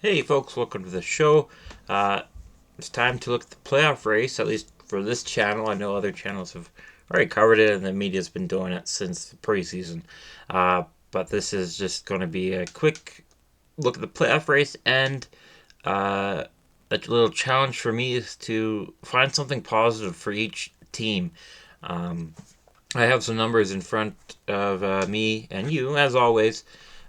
Hey folks, welcome to the show. Uh, it's time to look at the playoff race, at least for this channel. I know other channels have already covered it and the media's been doing it since the preseason. But this is just going to be a quick look at the playoff race, and uh, a little challenge for me is to find something positive for each team. Um, I have some numbers in front of me and you, as always.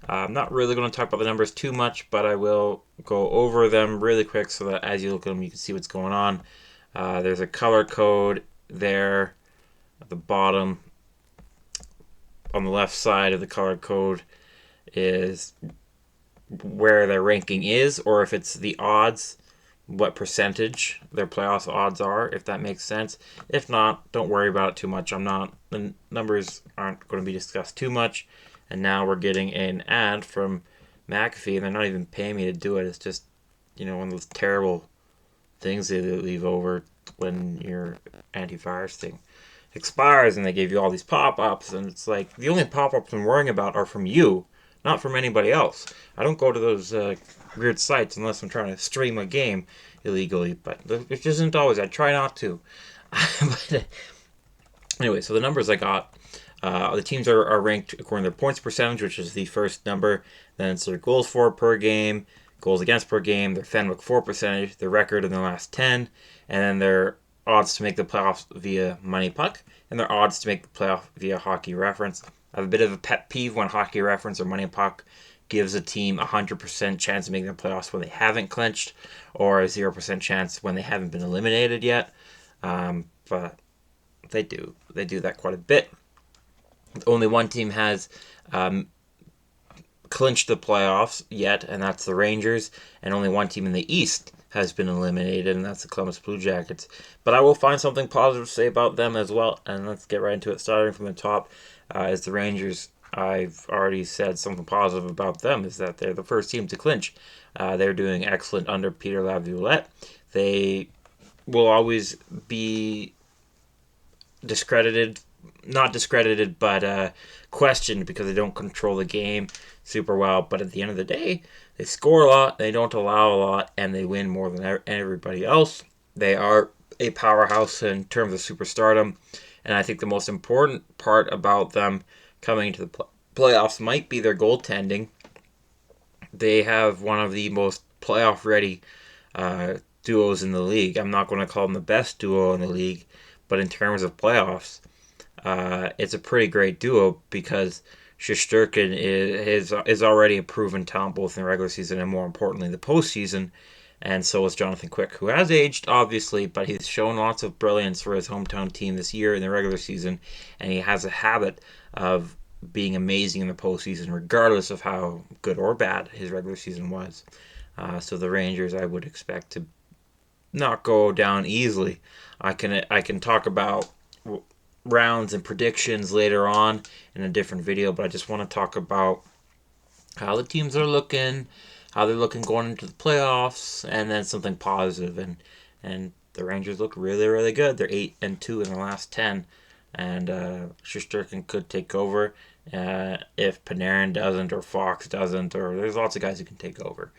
I'm not really going to talk about the numbers too much, but I will go over them really quick so that as you look at them, you can see what's going on. There's a color code there at the bottom. On the left side of the color code is where their ranking is, or if it's the odds, what percentage their playoff odds are, if that makes sense. If not, don't worry about it too much. The numbers aren't going to be discussed too much. And now we're getting an ad from McAfee, and they're not even paying me to do it. It's just, one of those terrible things they leave over when your antivirus thing expires and they give you all these pop-ups, and it's like the only pop-ups I'm worrying about are from you, not from anybody else. I don't go to those weird sites unless I'm trying to stream a game illegally, but which isn't always. I try not to. But anyway, so the numbers I got. The teams are ranked according to their points percentage, which is the first number. Then it's their goals for per game, goals against per game, their Fenwick for percentage, their record in the last 10, and then their odds to make the playoffs via Money Puck, and their odds to make the playoff via Hockey Reference. I have a bit of a pet peeve when Hockey Reference or Money Puck gives a team a 100% chance of making the playoffs when they haven't clinched, or a 0% chance when they haven't been eliminated yet. But they do that quite a bit. Only one team has clinched the playoffs yet, and that's the Rangers. And only one team in the East has been eliminated, and that's the Columbus Blue Jackets. But I will find something positive to say about them as well, and let's get right into it. Starting from the top is the Rangers. I've already said something positive about them, is that they're the first team to clinch. They're doing excellent under Peter Laviolette. They will always be not discredited, but questioned because they don't control the game super well. But at the end of the day, they score a lot, they don't allow a lot, and they win more than everybody else. They are a powerhouse in terms of superstardom, and I think the most important part about them coming into the playoffs might be their goaltending. They have one of the most playoff-ready duos in the league. I'm not going to call them the best duo in the league, but in terms of playoffs, it's a pretty great duo because Shesterkin is already a proven talent both in the regular season and more importantly the postseason, and so is Jonathan Quick, who has aged obviously, but he's shown lots of brilliance for his hometown team this year in the regular season, and he has a habit of being amazing in the postseason, regardless of how good or bad his regular season was. So the Rangers, I would expect to not go down easily. I can talk about rounds and predictions later on in a different video, but I just want to talk about how the teams are looking, how they're looking going into the playoffs, and then something positive. And the Rangers look really, really good. They're 8-2 in the last 10, and Shesterkin could take over if Panarin doesn't, or Fox doesn't, or there's lots of guys who can take over.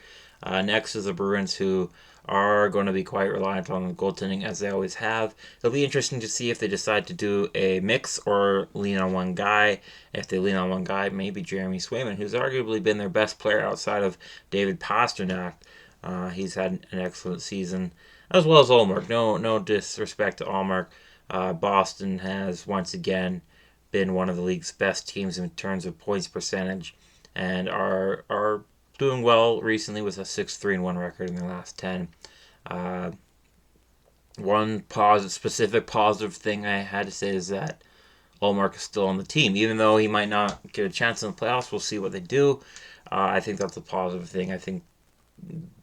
Next is the Bruins, who are going to be quite reliant on the goaltending as they always have. It'll be interesting to see if they decide to do a mix or lean on one guy. If they lean on one guy, maybe Jeremy Swayman, who's arguably been their best player outside of David Pastrnak. He's had an excellent season, as well as Ullmark. No disrespect to Ullmark. Boston has once again been one of the league's best teams in terms of points percentage, and are doing well recently with a 6-3-1 record in their last 10. One specific positive thing I had to say is that Ullmark is still on the team, even though he might not get a chance in the playoffs. We'll see what they do. I think that's a positive thing. I think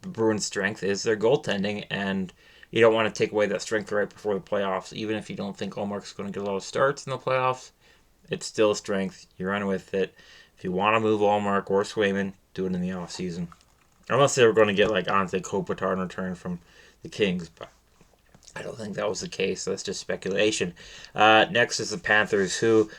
the Bruins' strength is their goaltending, and you don't want to take away that strength right before the playoffs. Even if you don't think Ullmark's going to get a lot of starts in the playoffs, it's still a strength. You run with it. If you want to move Ullmark or Swayman, do it in the offseason. Unless they were going to get like Ante Kopitar in return from the Kings, but I don't think that was the case. That's just speculation. Next is the Panthers, who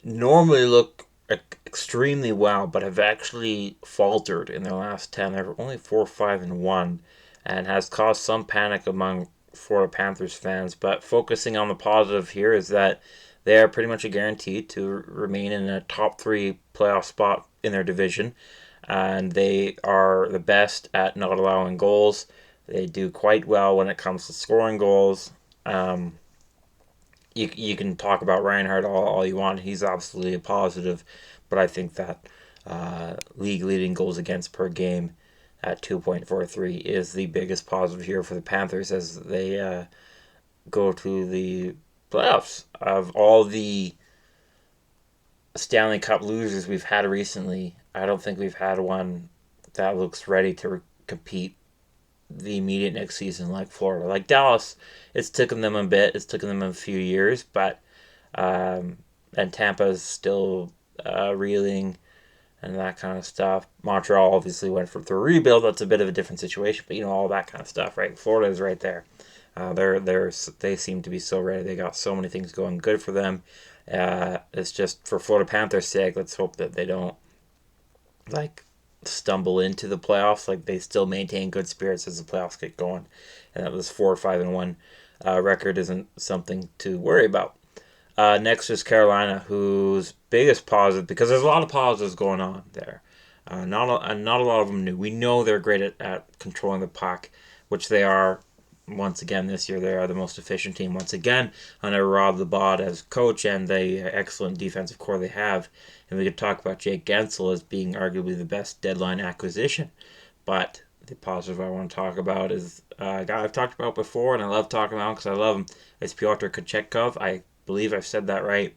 normally look extremely well, but have actually faltered in their last 10. They're only 4-5-1, and has caused some panic among Florida Panthers fans. But focusing on the positive here is that they are pretty much a guaranteed to remain in a top three playoff spot in their division, and they are the best at not allowing goals. They do quite well when it comes to scoring goals. Um, you can talk about Reinhardt all you want. He's absolutely a positive, but I think that league leading goals against per game at 2.43 is the biggest positive here for the Panthers as they go to the playoffs. Of all the Stanley Cup losers we've had recently, I don't think we've had one that looks ready to compete the immediate next season like Florida. Like Dallas, it's taken them a bit. It's taken them a few years, but and Tampa's still reeling and that kind of stuff. Montreal obviously went through a rebuild. That's a bit of a different situation, but all that kind of stuff, right? Florida is right there. They seem to be so ready. They got so many things going good for them. It's just for Florida Panthers' sake. Let's hope that they don't like stumble into the playoffs. Like they still maintain good spirits as the playoffs get going, and that this 4-5-1 record isn't something to worry about. Next is Carolina, whose biggest positive, because there's a lot of positives going on there. Not a lot of them new. We know they're great at controlling the puck, which they are. Once again this year, they are the most efficient team once again under Rob Labod as coach and the excellent defensive core they have. And we could talk about Jake Gensel as being arguably the best deadline acquisition. But the positive I want to talk about is a guy I've talked about before and I love talking about because I love him. It's Pyotr Kochetkov. I believe I've said that right.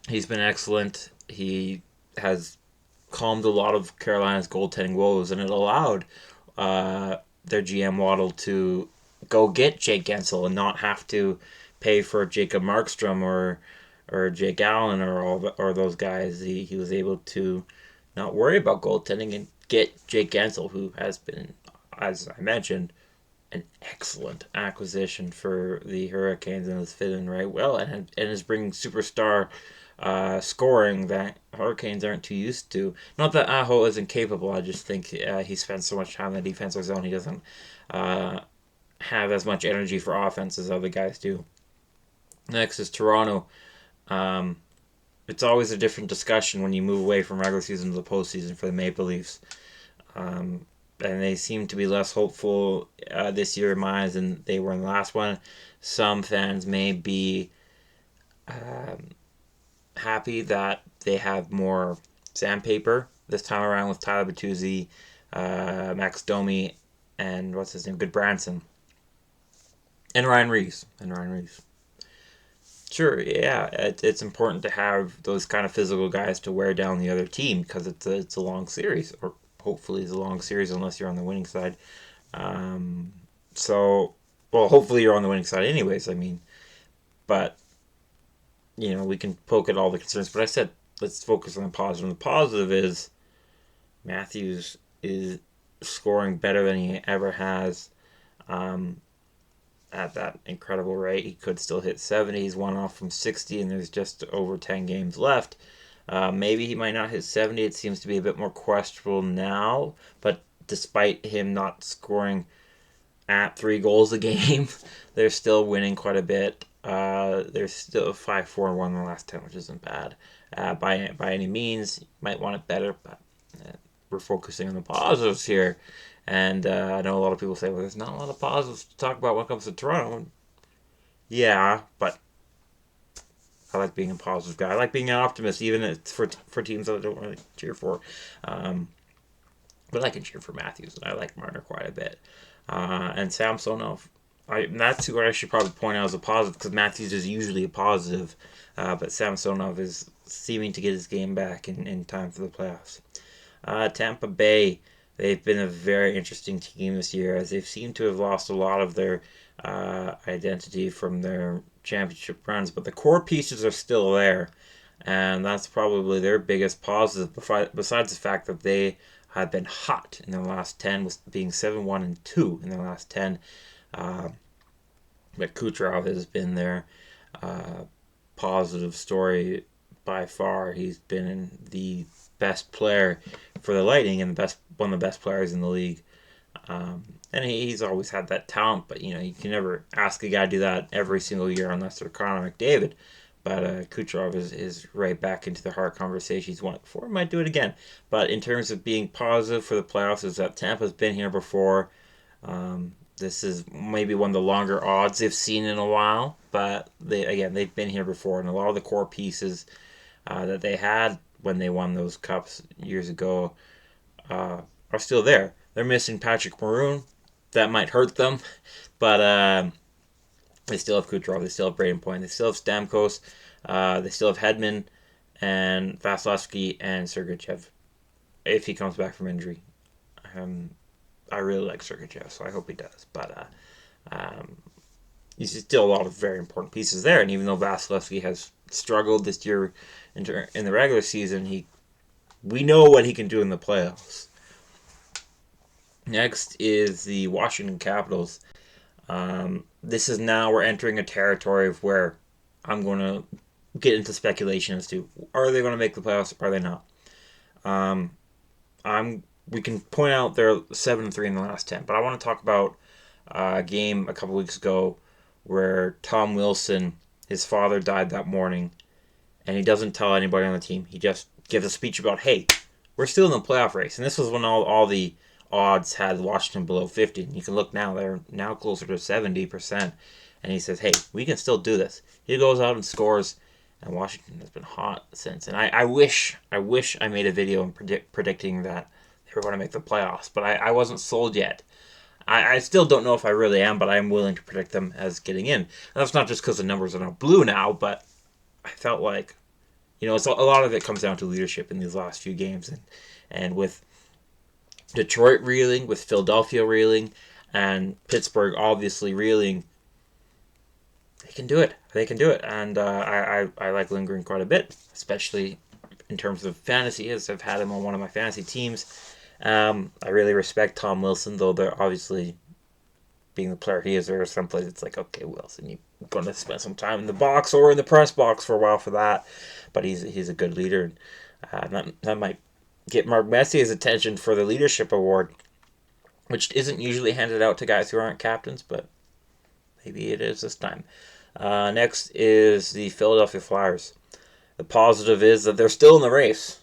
He's been excellent. He has calmed a lot of Carolina's goaltending woes, and it allowed their GM Waddle to go get Jake Gensel and not have to pay for Jacob Markstrom or Jake Allen or those guys. He was able to not worry about goaltending and get Jake Gensel, who has been, as I mentioned, an excellent acquisition for the Hurricanes and has fit in right well and is bringing superstar scoring that Hurricanes aren't too used to. Not that Aho isn't capable, I just think he spends so much time in the defensive zone he doesn't have as much energy for offense as other guys do. Next is Toronto. Um, it's always a different discussion when you move away from regular season to the postseason for the Maple Leafs. And they seem to be less hopeful this year in my eyes than they were in the last one. Some fans may be happy that they have more sandpaper this time around with Tyler Bertuzzi, Max Domi, and what's his name, Goodbranson, and Ryan Reeves. Sure, yeah, it's important to have those kind of physical guys to wear down the other team because it's a long series, or hopefully it's a long series unless you're on the winning side. Um, so, well, hopefully you're on the winning side anyways, I mean, but, we can poke at all the concerns, but I said let's focus on the positive. And the positive is Matthews is scoring better than he ever has. At that incredible rate. He could still hit 70. He's one off from 60, and there's just over 10 games left. Maybe he might not hit 70. It seems to be a bit more questionable now, but despite him not scoring at 3 goals a game, they're still winning quite a bit. They're still 5-4-1 in the last 10, which isn't bad by any means. You might want it better, but we're focusing on the positives here. And I know a lot of people say, well, there's not a lot of positives to talk about when it comes to Toronto. Yeah, but I like being a positive guy. I like being an optimist, even if it's for teams that I don't really cheer for. But I can cheer for Matthews, and I like Marner quite a bit. And Samsonov, that's who I should probably point out as a positive, because Matthews is usually a positive. But Samsonov is seeming to get his game back in time for the playoffs. Tampa Bay, they've been a very interesting team this year as they've seemed to have lost a lot of their identity from their championship runs, but the core pieces are still there, and that's probably their biggest positive. Besides the fact that they have been hot in their last 10, with being 7-1-2 in their last 10. But Kucherov has been their positive story by far. He's been the best player for the Lightning and one of the best players in the league. And he's always had that talent, but you can never ask a guy to do that every single year unless they're Connor McDavid. But Kucherov is right back into the Hart conversation. He's won it before, might do it again. But in terms of being positive for the playoffs, is that Tampa's been here before. This is maybe one of the longer odds they've seen in a while, but they've been here before, and a lot of the core pieces that they had when they won those cups years ago are still there. They're missing Patrick Maroon. That might hurt them, but they still have Kucherov. They still have Braden Point. They still have Stamkos. They still have Hedman and Vasilevsky and Sergachev if he comes back from injury. I really like Sergachev, so I hope he does. But he's still a lot of very important pieces there. And even though Vasilevsky has struggled this year in the regular season, we know what he can do in the playoffs. Next is the Washington Capitals. This is now we're entering a territory of where I'm going to get into speculation as to are they going to make the playoffs or are they not. We can point out they're 7-3 in the last 10, but I want to talk about a game a couple weeks ago where Tom Wilson, his father died that morning, and he doesn't tell anybody on the team. He just gives a speech about, hey, we're still in the playoff race. And this was when all the odds had Washington below 50. And you can look now, they're now closer to 70%. And he says, hey, we can still do this. He goes out and scores, and Washington has been hot since. And I wish I made a video predicting that they were going to make the playoffs, but I wasn't sold yet. I still don't know if I really am, but I'm willing to predict them as getting in. And that's not just because the numbers are not blue now, but I felt like, it's a lot of it comes down to leadership in these last few games, and with Detroit reeling, with Philadelphia reeling, and Pittsburgh obviously reeling, they can do it. And I like Lindgren quite a bit, especially in terms of fantasy, as I've had him on one of my fantasy teams. I really respect Tom Wilson, though they're obviously, being the player he is, there are some places it's like, okay, Wilson, you're going to spend some time in the box or in the press box for a while for that. But he's a good leader. And that might get Mark Messier's attention for the leadership award, which isn't usually handed out to guys who aren't captains, but maybe it is this time. Next is the Philadelphia Flyers. The positive is that they're still in the race.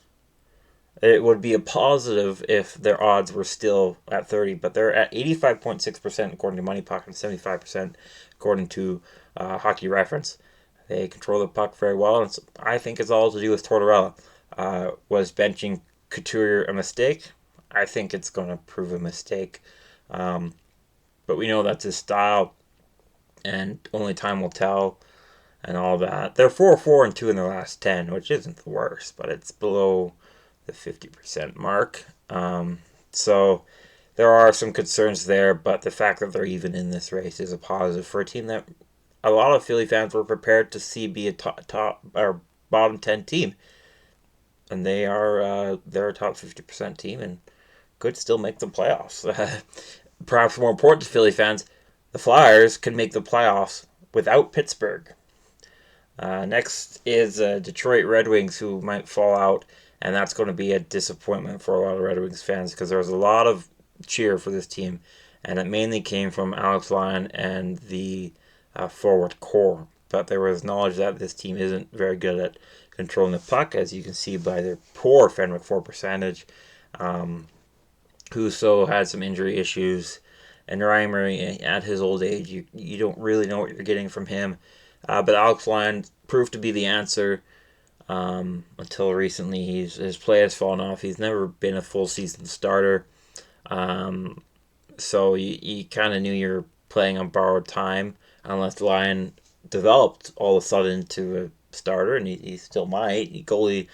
It would be a positive if their odds were still at 30, but they're at 85.6% according to Money Puck and 75% according to Hockey Reference. They control the puck very well, and I think it's all to do with Tortorella. Was benching Couture a mistake? I think it's going to prove a mistake. But we know that's his style, and only time will tell and all that. They're 4-4-2 in their last 10, which isn't the worst, but it's below the 50% mark. So there are some concerns there, but the fact that they're even in this race is a positive for a team that a lot of Philly fans were prepared to see be a top or bottom 10 team. And they're a top 50% team and could still make the playoffs. Perhaps more important to Philly fans, the Flyers can make the playoffs without Pittsburgh. Next is Detroit Red Wings, who might fall out, and that's going to be a disappointment for a lot of Red Wings fans because there was a lot of cheer for this team, and it mainly came from Alex Lyon and the forward core. But there was knowledge that this team isn't very good at controlling the puck, as you can see by their poor Fenwick 4 percentage. Husso had some injury issues, and Ryan Murray, at his old age, you don't really know what you're getting from him. But Alex Lyon proved to be the answer until recently. His play has fallen off. He's never been a full season starter. So you kind of knew you were playing on borrowed time unless Lyon developed all of a sudden into a starter, and he still might. Goalie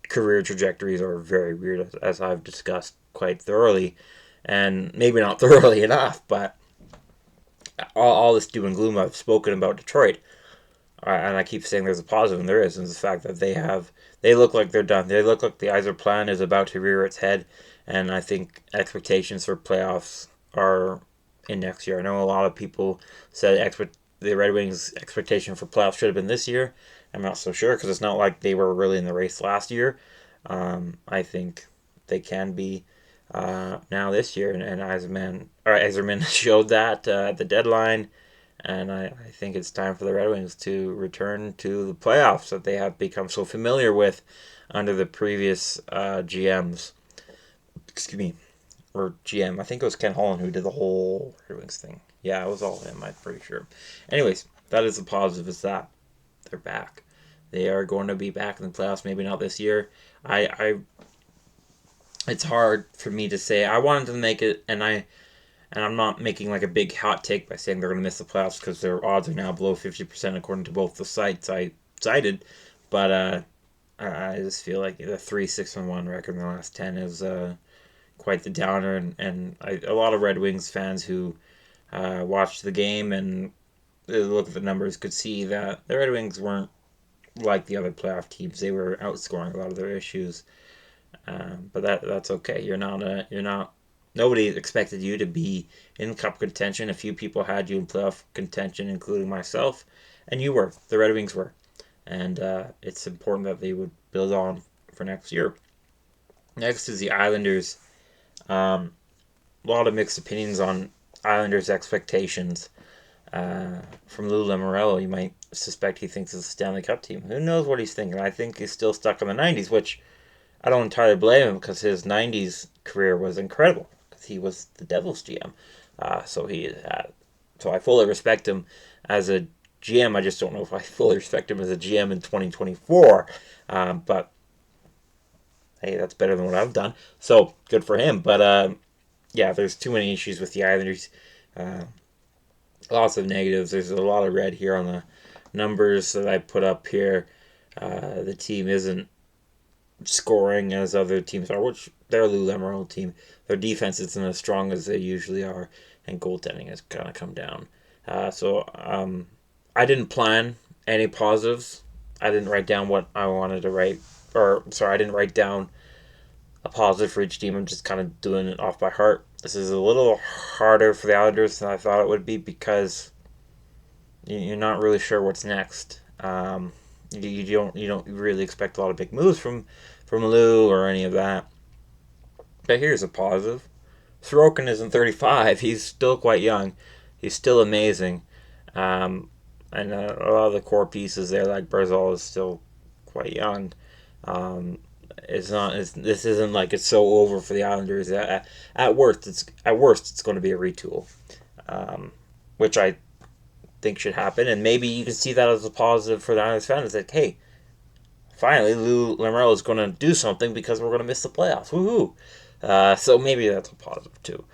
career trajectories are very weird, as I've discussed quite thoroughly, and maybe not thoroughly enough, but all this doom and gloom I've spoken about Detroit, and I keep saying there's a positive, and there is, and the fact that they look like they're done. They look like the Yzer plan is about to rear its head, and I think expectations for playoffs are in next year. I know a lot of people said the Red Wings' expectation for playoffs should have been this year, I'm not so sure because it's not like they were really in the race last year. I think they can be now this year, and Eiserman showed that at the deadline, and I think it's time for the Red Wings to return to the playoffs that they have become so familiar with under the previous GMs. Excuse me, or GM. I think it was Ken Holland who did the whole Red Wings thing. Yeah, it was all him. I'm pretty sure. Anyways, that is the positive. Is that they're back. They are going to be back in the playoffs. Maybe not this year. I it's hard for me to say. I wanted to make it, and I'm not making like a big hot take by saying they're going to miss the playoffs because their odds are now below 50% according to both the sites I cited. But I just feel like the 3-6-1 record in the last 10 is quite the downer, and a lot of Red Wings fans who watched the game and look at the numbers could see that the Red Wings weren't like the other playoff teams. They were outscoring a lot of their issues. But that's okay. You're not. Nobody expected you to be in cup contention. A few people had you in playoff contention, including myself, and you were. The Red Wings were, and it's important that they would build on for next year. Next is the Islanders. A lot of mixed opinions on Islanders' expectations. From Lou Lamoriello, you might suspect he thinks it's a Stanley Cup team. Who knows what he's thinking? I think he's still stuck in the 90s, which I don't entirely blame him because his 90s career was incredible because he was the Devils GM. So I fully respect him as a GM. I just don't know if I fully respect him as a GM in 2024. But hey, that's better than what I've done. So good for him. But yeah, there's too many issues with the Islanders. Uh, Lots of negatives. There's a lot of red here on the numbers that I put up here. The team isn't scoring as other teams are, which they're a Lou Lamoriello team. Their defense isn't as strong as they usually are, and goaltending has kind of come down. I didn't plan any positives. I didn't write down what I wanted to write, or sorry, I didn't write down a positive for each team. I'm just kind of doing it off by heart. This is a little harder for the Islanders than I thought it would be because you're not really sure what's next. You don't really expect a lot of big moves from Lou or any of that. But here's a positive. Sorokin isn't 35. He's still quite young. He's still amazing. And a lot of the core pieces there, like Barzal, is still quite young. Um, this isn't like it's so over for the Islanders. At worst, it's going to be a retool, which I think should happen. And maybe you can see that as a positive for the Islanders fans. It's like, hey, finally, Lou Lamoriello is going to do something because we're going to miss the playoffs. Woohoo! So maybe that's a positive too.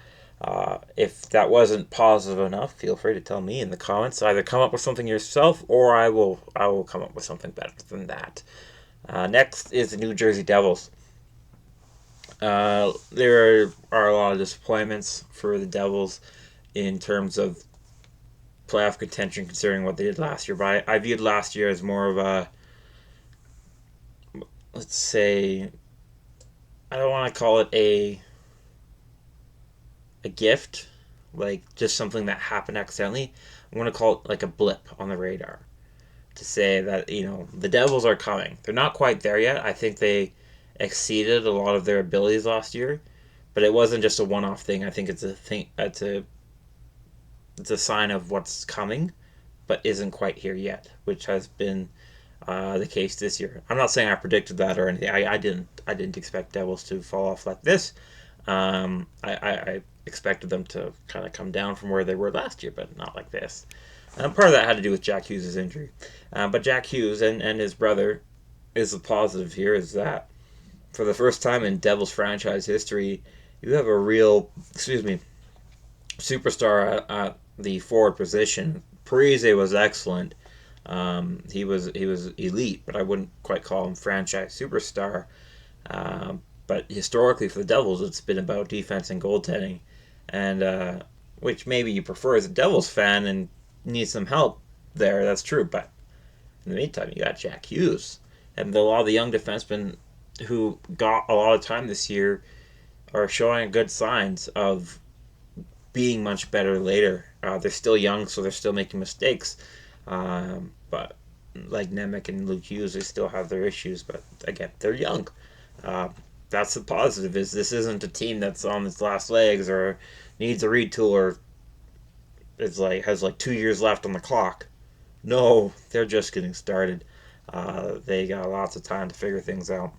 If that wasn't positive enough, feel free to tell me in the comments. Either come up with something yourself, or I will come up with something better than that. Next is the New Jersey Devils. There are a lot of disappointments for the Devils in terms of playoff contention, considering what they did last year. But I viewed last year as more of a, let's say, I don't want to call it a gift, like just something that happened accidentally. I'm going to call it like a blip on the radar to say that the Devils are coming. They're not quite there yet. I think they exceeded a lot of their abilities last year, but it wasn't just a one-off thing. I think it's a thing. It's a sign of what's coming, but isn't quite here yet, which has been the case this year. I'm not saying I predicted that or anything. I didn't expect Devils to fall off like this. I expected them to kind of come down from where they were last year, but not like this. Part of that had to do with Jack Hughes' injury. But Jack Hughes and his brother is the positive here, is that for the first time in Devils franchise history, you have a real, superstar at the forward position. Parise was excellent. He was elite, but I wouldn't quite call him franchise superstar. But historically for the Devils, it's been about defense and goaltending, and which maybe you prefer as a Devils fan and need some help there. That's true, but in the meantime, you got Jack Hughes, and a lot of the young defensemen who got a lot of time this year are showing good signs of being much better later. They're still young, so they're still making mistakes, but like Nemec and Luke Hughes, they still have their issues, but again, they're young. Uh, that's the positive. Is this isn't a team that's on its last legs or needs a retool or is like has like 2 years left on the clock. No, they're just getting started. They got lots of time to figure things out.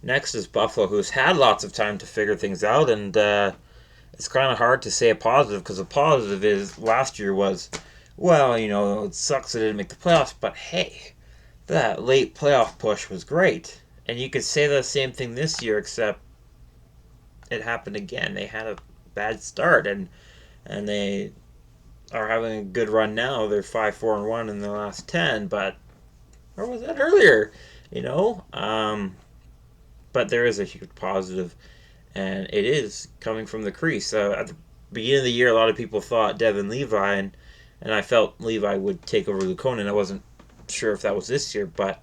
Next is Buffalo, who's had lots of time to figure things out, and it's kind of hard to say a positive because the positive is last year was, well, it sucks they didn't make the playoffs, but hey, that late playoff push was great. And you could say the same thing this year, except it happened again. They had a bad start, and they are having a good run now. They're 5-4-1 in the last 10, but where was that earlier? You know, but there is a huge positive, and it is coming from the crease. At the beginning of the year, a lot of people thought Devin Levi, and I felt Levi would take over Lukonen. I wasn't sure if that was this year, but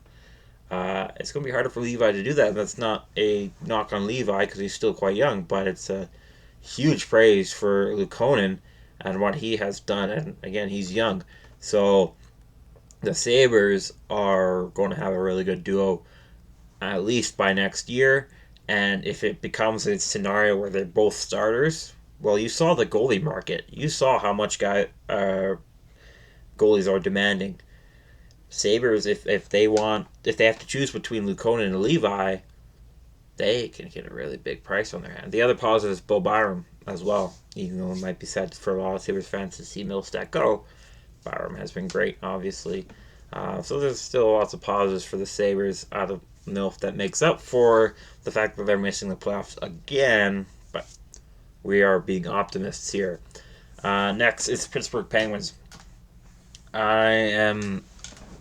it's going to be harder for Levi to do that. That's not a knock on Levi because he's still quite young, but it's a huge praise for Lukonen and what he has done. And again, he's young. So the Sabres are going to have a really good duo at least by next year. And if it becomes a scenario where they're both starters, well, you saw the goalie market. You saw how much goalies are demanding. Sabres, if they have to choose between Lukonen and Levi, they can get a really big price on their hand. The other positive is Bo Byram as well. Even though it might be sad for a lot of Sabres fans to see Middlestat go, Byram has been great, obviously. So there's still lots of positives for the Sabres out of Milf that makes up for the fact that they're missing the playoffs again. But we are being optimists here. Next is Pittsburgh Penguins. I am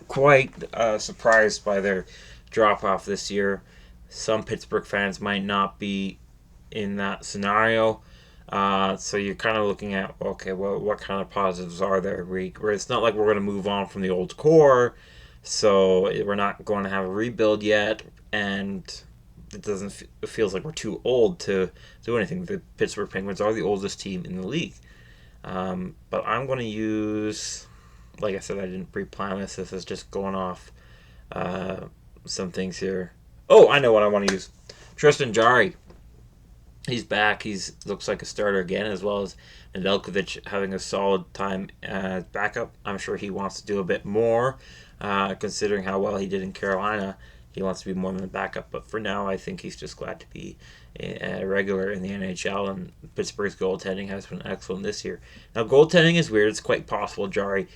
quite surprised by their drop off this year. Some Pittsburgh fans might not be in that scenario. So you're kind of looking at, okay, well, what kind of positives are there? Where it's not like we're going to move on from the old core, so we're not going to have a rebuild yet, and it feels like we're too old to do anything. The Pittsburgh Penguins are the oldest team in the league. But I'm going to use, like I said, I didn't pre-plan this. This is just going off some things here. Oh, I know what I want to use. Tristan Jarry. He's back. He's looks like a starter again, as well as Nedeljkovic having a solid time as backup. I'm sure he wants to do a bit more, considering how well he did in Carolina. He wants to be more than a backup, but for now, I think he's just glad to be a regular in the NHL, and Pittsburgh's goaltending has been excellent this year. Now, goaltending is weird. It's quite possible Jarry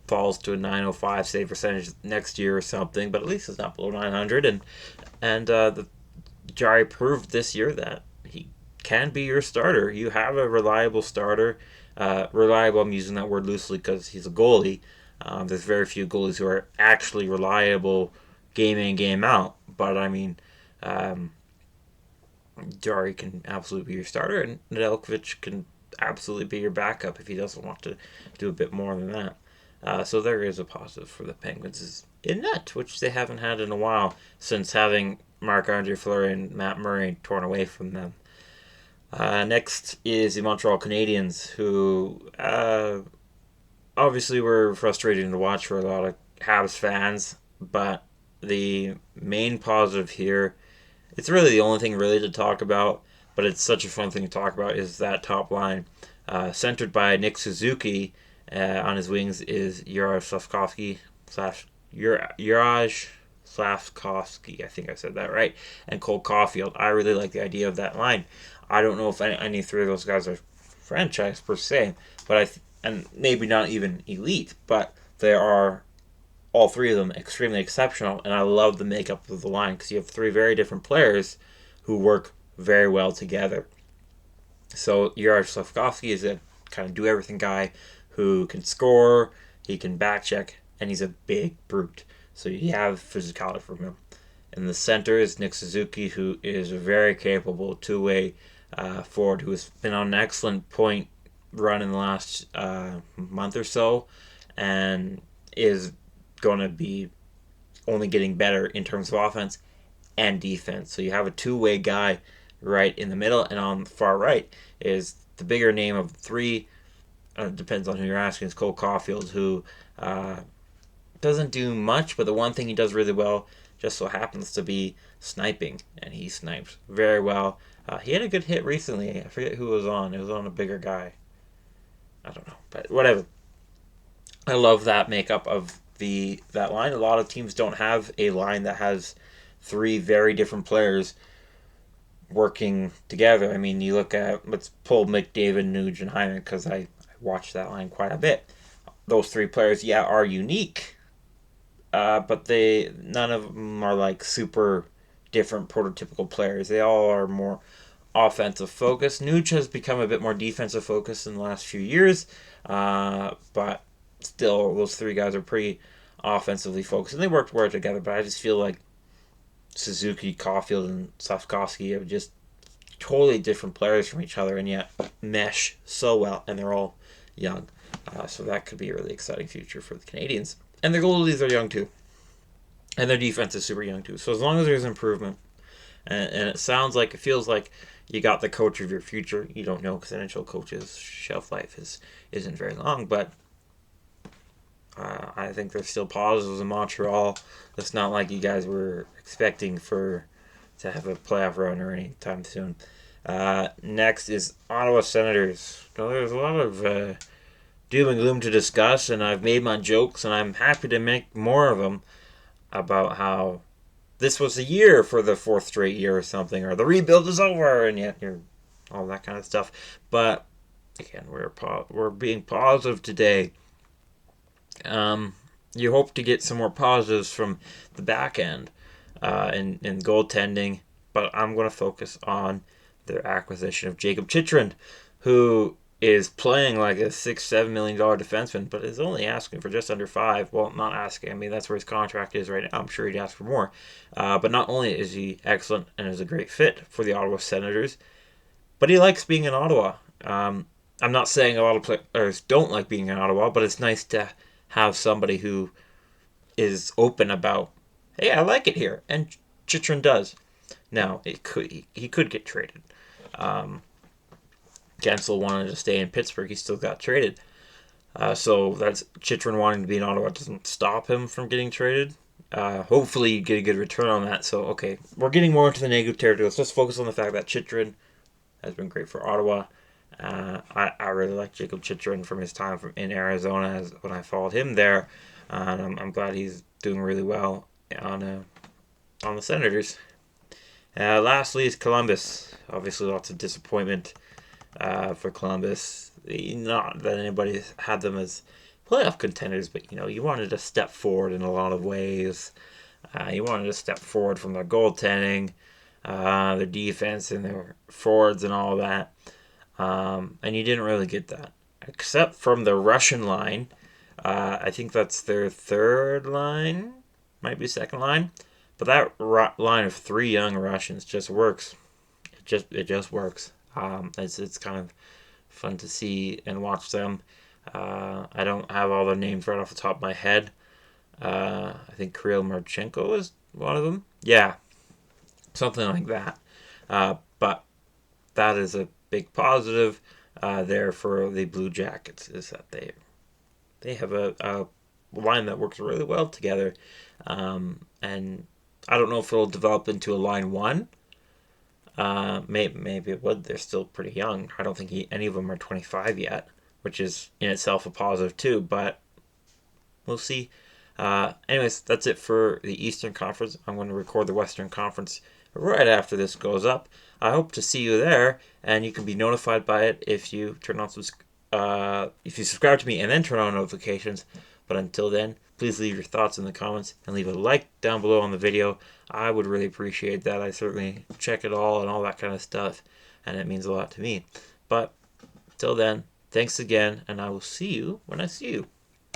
falls to a 905 save percentage next year or something, but at least it's not below 900, and the Jarry proved this year that he can be your starter. You have a reliable starter. Reliable, I'm using that word loosely because he's a goalie. There's very few goalies who are actually reliable game in, game out. But, I mean, Jarry can absolutely be your starter, and Nedeljkovic can absolutely be your backup if he doesn't want to do a bit more than that. So there is a positive for the Penguins is in net, which they haven't had in a while since having Marc-Andre Fleury and Matt Murray torn away from them. Next is the Montreal Canadiens, who obviously were frustrating to watch for a lot of Habs fans, but the main positive here, it's really the only thing really to talk about, but it's such a fun thing to talk about, is that top line. Centered by Nick Suzuki, on his wings is Juraj Slavkovsky, I think I said that right, and Cole Caulfield. I really like the idea of that line. I don't know if any three of those guys are franchise per se, but and maybe not even elite, but they are all three of them extremely exceptional, and I love the makeup of the line because you have three very different players who work very well together. So Juraj Slavkovsky is a kind of do everything guy who can score, he can back check, and he's a big brute. So you have physicality from him. In the center is Nick Suzuki, who is a very capable two-way forward who has been on an excellent point run in the last month or so, and is going to be only getting better in terms of offense and defense. So you have a two-way guy right in the middle, and on the far right is the bigger name of three depends on who you're asking, is Cole Caulfield, who doesn't do much, but the one thing he does really well just so happens to be sniping, and he snipes very well. He had a good hit recently. I forget who it was on. It was on a bigger guy. I don't know, but whatever. I love that makeup of that line. A lot of teams don't have a line that has three very different players working together. I mean, you look at, let's pull McDavid, Nuge, and Hyman, because I watched that line quite a bit. Those three players, yeah, are unique, but none of them are like super different prototypical players. They all are more offensive focused. Nuge has become a bit more defensive focused in the last few years, but still, those three guys are pretty offensively focused, and they worked well together. But I just feel like Suzuki, Caulfield, and Slavkovsky have just totally different players from each other, and yet mesh so well, and they're all young. So that could be a really exciting future for the Canadians. And their goalies are young too, and their defense is super young too. So as long as there's improvement, and it feels like you got the coach of your future. You don't know because NHL coaches' shelf life isn't very long, but I think there's still positives in Montreal. It's not like you guys were expecting to have a playoff run or anytime soon. Next is Ottawa Senators. Now, there's a lot of doom and gloom to discuss, and I've made my jokes, and I'm happy to make more of them about how this was the year for the fourth straight year or something, or the rebuild is over, and yet you're all that kind of stuff. But again, we're being positive today. You hope to get some more positives from the back end in goaltending, but I'm going to focus on their acquisition of Jacob Chychrun, who is playing like a $6-7 million defenseman, but is only asking for just under $5. Well, not asking. I mean, that's where his contract is right now. I'm sure he'd ask for more. But not only is he excellent and is a great fit for the Ottawa Senators, but he likes being in Ottawa. I'm not saying a lot of players don't like being in Ottawa, but it's nice to have somebody who is open about, hey, I like it here, and Chychrun does. Now, he could get traded. Gensel wanted to stay in Pittsburgh. He still got traded. So that's Chychrun wanting to be in Ottawa doesn't stop him from getting traded. Hopefully you get a good return on that. So, okay, we're getting more into the negative territory. Let's just focus on the fact that Chychrun has been great for Ottawa. I really like Jacob Chychrun from his time in Arizona when I followed him there. And I'm glad he's doing really well on the Senators. Lastly is Columbus. Obviously, lots of disappointment for Columbus. Not that anybody had them as playoff contenders, but you wanted to step forward in a lot of ways. You wanted to step forward from their goaltending, their defense, and their forwards and all that. And you didn't really get that, except from the Russian line. I think that's their third line, might be second line, but that line of three young Russians just works. It just works. It's kind of fun to see and watch them. I don't have all their names right off the top of my head. I think Kirill Marchenko is one of them. Yeah, something like that. But that is a big positive there for the Blue Jackets, is that they have a line that works really well together. And I don't know if it'll develop into a line one. Maybe it would. They're still pretty young. I don't think any of them are 25 yet, which is in itself a positive too, but we'll see. Anyways, that's it for the Eastern Conference. I'm going to record the Western Conference right after this goes up. I hope to see you there, and you can be notified by it if you if you subscribe to me and then turn on notifications. But until then, please leave your thoughts in the comments and leave a like down below on the video. I would really appreciate that. I certainly check it all and all that kind of stuff, and it means a lot to me. But till then, thanks again, and I will see you when I see you.